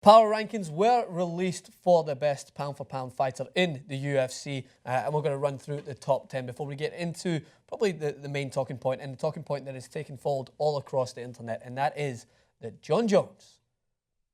Power rankings were released for the best pound-for-pound fighter in the UFC, and we're going to run through the top 10 before we get into probably the main talking point, and the talking point that is taking fold all across the internet, and that is that Jon Jones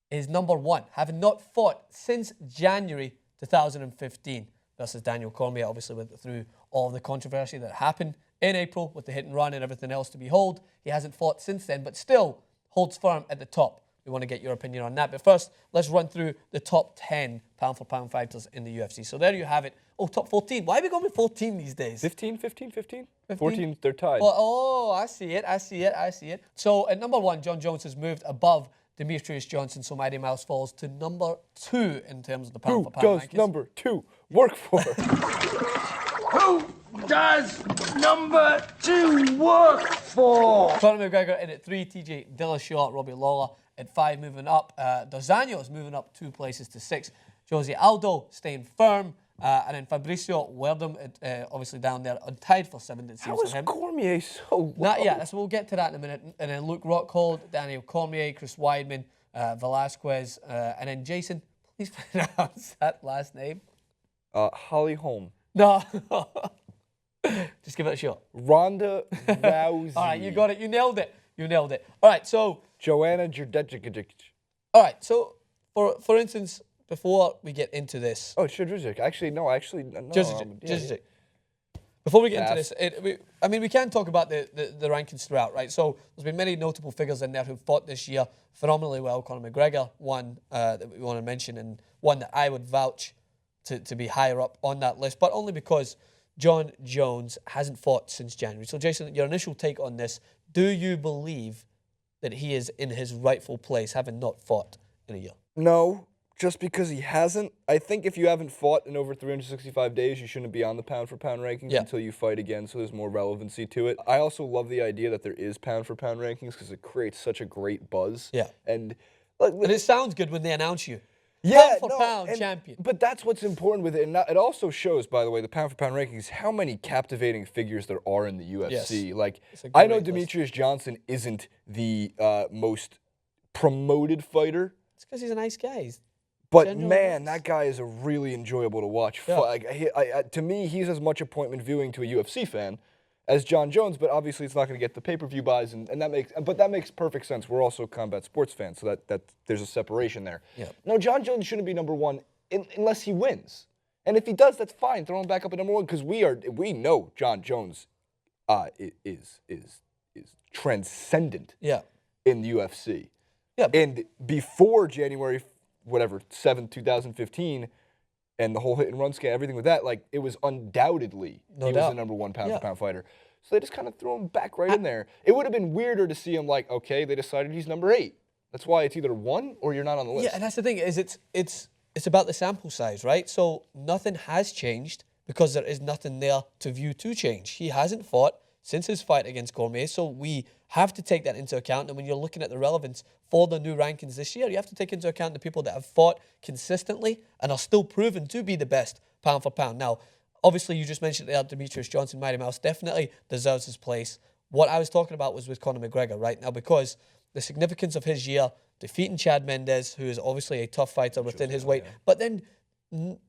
is number one, having not fought since January 2015 versus Daniel Cormier. Obviously went through all of the controversy that happened in April with the hit and run and everything else to behold. He hasn't fought since then, but still holds firm at the top. We want to get your opinion on that. But first, let's run through the top 10 pound-for-pound fighters in the UFC. So there you have it. Oh, top 14. Why are we going with 14 these days? 15? 14, they're tied. Oh, I see it. So at number one, Jon Jones has moved above Demetrius Johnson, so Mighty Mouse falls to number 2 in terms of the pound-for-pound rankings. Who does number 2 work for? Who does number 2 work for? Conor McGregor in at 3, TJ Dillashaw, Robbie Lawler at 5, moving up. Dos Anjos moving up 2 places to 6. Jose Aldo staying firm. And then Fabricio Werdum, obviously down there, untied for 7th, it seems. How is Cormier so low? Not yet, so we'll get to that in a minute. And then Luke Rockhold, Daniel Cormier, Chris Weidman, Velasquez, and then Jason, please pronounce that last name. Holly Holm. No. Just give it a shot. Ronda Rousey. All right, you got it. You nailed it. All right, so... Joanna Jurdejic. All right, so for instance, before we get into this... Oh, Jurdejic. No. Jurdejic. Before we get into this, we can talk about the rankings throughout, right? So there's been many notable figures in there who fought this year phenomenally well. Conor McGregor, one that we want to mention, and one that I would vouch to be higher up on that list, but only because Jon Jones hasn't fought since January. So Jason, your initial take on this, do you believe that he is in his rightful place, having not fought in a year? No, just because he hasn't. I think if you haven't fought in over 365 days, you shouldn't be on the pound-for-pound rankings until you fight again, so there's more relevancy to it. I also love the idea that there is pound-for-pound rankings because it creates such a great buzz. Yeah. And it sounds good when they announce you. Yeah, pound-for-pound champion. But that's what's important with it. And it also shows, by the way, the pound-for-pound rankings, how many captivating figures there are in the UFC. Yes. Like, I know Demetrius Johnson isn't the most promoted fighter. It's because he's a nice guy. But, man, that guy is really enjoyable to watch. Yeah. Like, to me, he's as much appointment viewing to a UFC fan as Jon Jones, but obviously it's not going to get the pay-per-view buys, and that makes perfect sense. We're also combat sports fans, so that there's a separation there. Yeah. No, Jon Jones shouldn't be number 1 unless he wins, and if he does, that's fine. Throw him back up at number 1 because we know Jon Jones is transcendent. Yeah. In the UFC. Yeah. And before January 7th, 2015. And the whole hit and run scam, everything with that, like, it was undoubtedly he was the number 1 pound-for-pound fighter. So they just kind of threw him back right in there. It would have been weirder to see him like, okay, they decided he's number 8. That's why it's either 1 or you're not on the list. Yeah, and that's the thing, is it's about the sample size, right? So nothing has changed because there is nothing there to view to change. He hasn't fought since his fight against Cormier, so we have to take that into account. And when you're looking at the relevance for the new rankings this year, you have to take into account the people that have fought consistently and are still proven to be the best pound for pound. Now, obviously, you just mentioned there, Demetrius Johnson, Mighty Mouse, definitely deserves his place. What I was talking about was with Conor McGregor, right? Now, because the significance of his year, defeating Chad Mendes, who is obviously a tough fighter within his weight, but then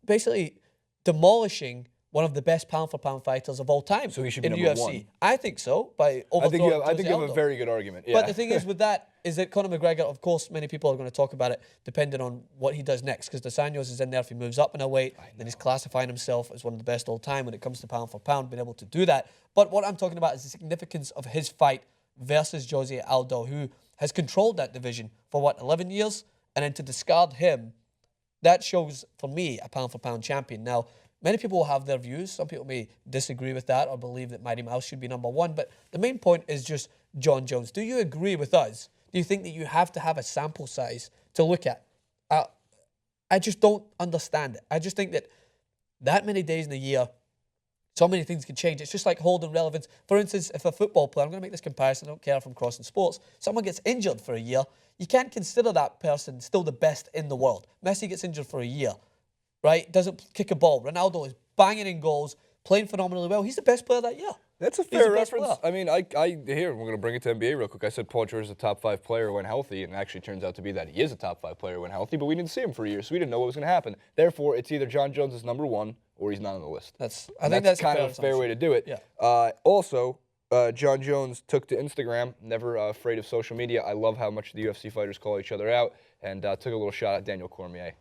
basically demolishing one of the best pound-for-pound fighters of all time. So he should be in the number UFC. 1. I think so. I think you have a very good argument. Yeah. But the thing is with that is that Conor McGregor, of course, many people are going to talk about it depending on what he does next, because Dos Anjos is in there if he moves up in a weight, then he's classifying himself as one of the best all time when it comes to pound-for-pound, being able to do that. But what I'm talking about is the significance of his fight versus Jose Aldo, who has controlled that division for, 11 years? And then to discard him, that shows, for me, a pound-for-pound champion. Now, many people will have their views. Some people may disagree with that or believe that Mighty Mouse should be number 1. But the main point is just Jon Jones. Do you agree with us? Do you think that you have to have a sample size to look at? I just don't understand it. I just think that many days in a year, so many things can change. It's just like holding relevance. For instance, if a football player, I'm going to make this comparison, I don't care if I'm crossing sports, someone gets injured for a year, you can't consider that person still the best in the world. Messi gets injured for a year, right? Doesn't kick a ball. Ronaldo is banging in goals, playing phenomenally well. He's the best player that year. That's a He's fair the best reference. player. I mean, we're going to bring it to NBA real quick. I said Paul George is a top 5 player when healthy, and it actually turns out to be that he is a top 5 player when healthy, but we didn't see him for a year, so we didn't know what was going to happen. Therefore, it's either Jon Jones is number 1 or he's not on the list. I think that's kind of a fair way to do it. Yeah. Also, Jon Jones took to Instagram, never afraid of social media. I love how much the UFC fighters call each other out, and took a little shot at Daniel Cormier.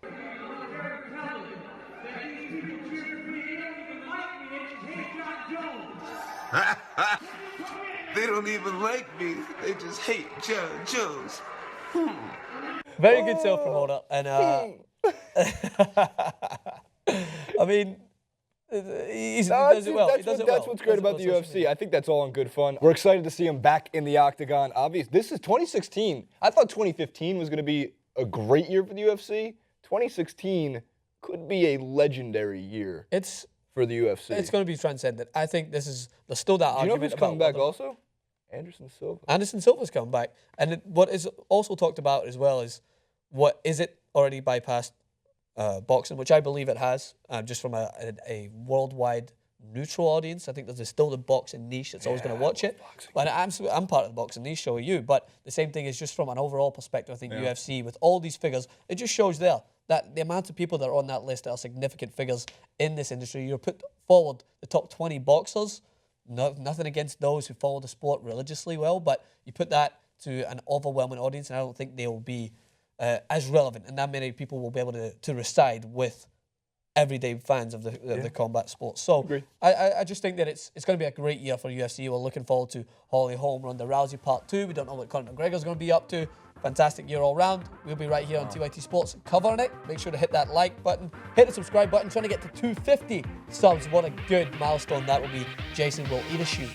They don't even like me. They just hate Jon Jones. Very good self-promoter. And, I mean, he does it well. That's what's great about the UFC. I think that's all in good fun. We're excited to see him back in the octagon. Obviously, this is 2016. I thought 2015 was going to be a great year for the UFC. 2016 could be a legendary year for the UFC. It's going to be transcendent. I think there's still that argument. Do you know who's coming back also? Anderson Silva. Anderson Silva's coming back. And what is also talked about as well is is it already bypassed boxing, which I believe it has, just from a worldwide neutral audience. I think there's still the boxing niche that's always going to watch it. But I'm part of the boxing niche, so are you. But the same thing is just from an overall perspective, I think UFC, with all these figures, it just shows there that the amount of people that are on that list are significant figures in this industry. You put forward the top 20 boxers, nothing against those who follow the sport religiously well, but you put that to an overwhelming audience, and I don't think they will be as relevant, and that many people will be able to reside with everyday fans of the combat sport. So I just think that it's going to be a great year for UFC. We're looking forward to Holly Holm, Ronda Rousey Part 2. We don't know what Conor McGregor's going to be up to. Fantastic year all round. We'll be right here on TYT Sports covering it. Make sure to hit that like button, hit the subscribe button, trying to get to 250 subs. What a good milestone that will be. Jason will eat a shoe.